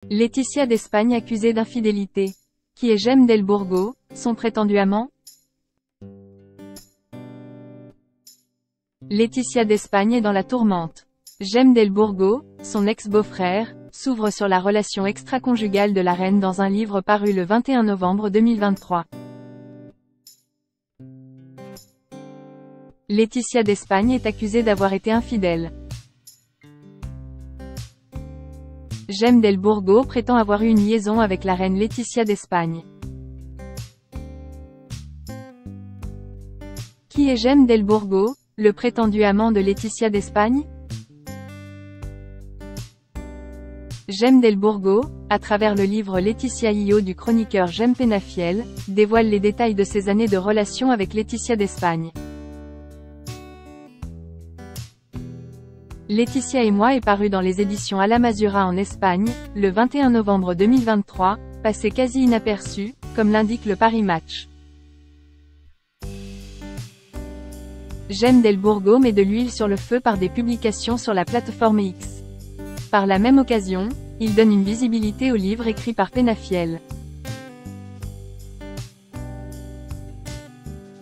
Laetitia d'Espagne accusée d'infidélité. Qui est Jem del Burgo, son prétendu amant? Laetitia d'Espagne est dans la tourmente. Jem del Burgo, son ex-beau-frère, s'ouvre sur la relation extra-conjugale de la reine dans un livre paru le 21 novembre 2023. Laetitia d'Espagne est accusée d'avoir été infidèle. Jem del Burgo prétend avoir eu une liaison avec la reine Laetitia d'Espagne. Qui est Jem del Burgo, le prétendu amant de Laetitia d'Espagne? Jem del Burgo, à travers le livre Laetitia Io du chroniqueur Jem Penafiel, dévoile les détails de ses années de relation avec Laetitia d'Espagne. Laetitia et moi est paru dans les éditions Alamazura en Espagne, le 21 novembre 2023, passé quasi inaperçu, comme l'indique le Paris Match. Jem del Burgo met de l'huile sur le feu par des publications sur la plateforme X. Par la même occasion, il donne une visibilité au livre écrit par Penafiel.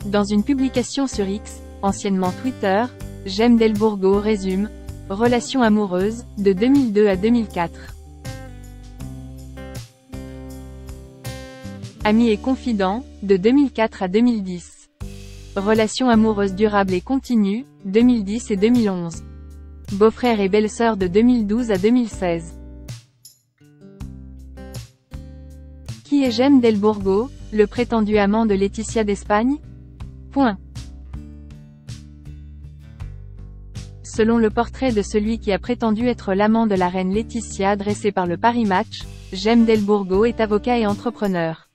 Dans une publication sur X, anciennement Twitter, Jem del Burgo résume « Relation amoureuse, de 2002 à 2004. Amis et confidents, de 2004 à 2010. Relation amoureuse durable et continue, 2010 et 2011. Beau-frère et belle-sœur de 2012 à 2016. » Qui est Jem del Burgo, le prétendu amant de Laetitia d'Espagne? Selon le portrait de celui qui a prétendu être l'amant de la reine Laetitia dressé par le Paris Match, Jem del Burgo est avocat et entrepreneur.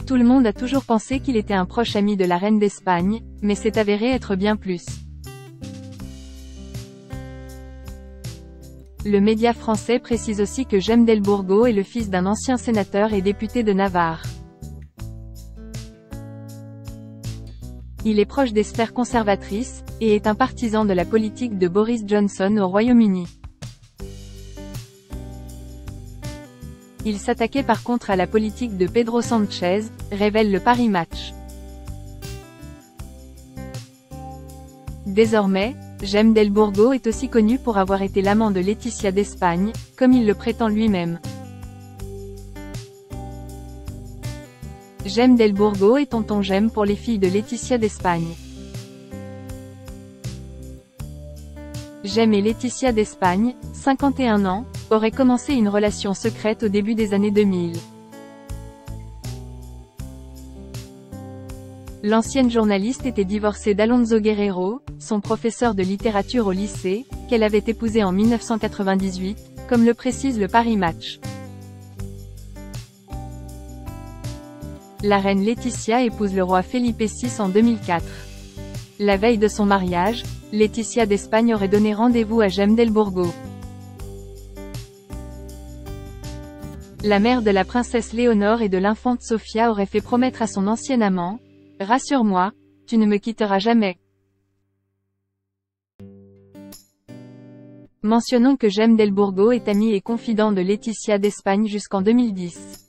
Tout le monde a toujours pensé qu'il était un proche ami de la reine d'Espagne, mais c'est avéré être bien plus. Le média français précise aussi que Jem del Burgo est le fils d'un ancien sénateur et député de Navarre. Il est proche des sphères conservatrices, et est un partisan de la politique de Boris Johnson au Royaume-Uni. Il s'attaquait par contre à la politique de Pedro Sánchez, révèle le Paris Match. Désormais, Jem del Burgo est aussi connu pour avoir été l'amant de Laetitia d'Espagne, comme il le prétend lui-même. Jem del Burgo est tonton Jem pour les filles de Laetitia d'Espagne. Jem et Laetitia d'Espagne, 51 ans, auraient commencé une relation secrète au début des années 2000. L'ancienne journaliste était divorcée d'Alonso Guerrero, son professeur de littérature au lycée, qu'elle avait épousé en 1998, comme le précise le Paris Match. La reine Laetitia épouse le roi Felipe VI en 2004. La veille de son mariage, Laetitia d'Espagne aurait donné rendez-vous à Jem del Burgo. La mère de la princesse Léonore et de l'infante Sofia aurait fait promettre à son ancien amant « Rassure-moi, tu ne me quitteras jamais ». Mentionnons que Jem del Burgo est ami et confident de Laetitia d'Espagne jusqu'en 2010.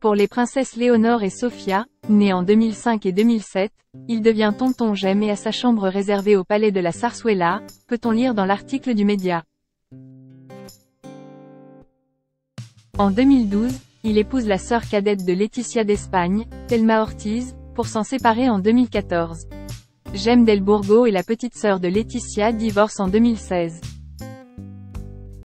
Pour les princesses Léonore et Sofia, nées en 2005 et 2007, il devient tonton Jem et a sa chambre réservée au palais de la Zarzuela, peut-on lire dans l'article du média. En 2012, il épouse la sœur cadette de Laetitia d'Espagne, Thelma Ortiz, pour s'en séparer en 2014. Jem del Burgo et la petite sœur de Laetitia divorcent en 2016.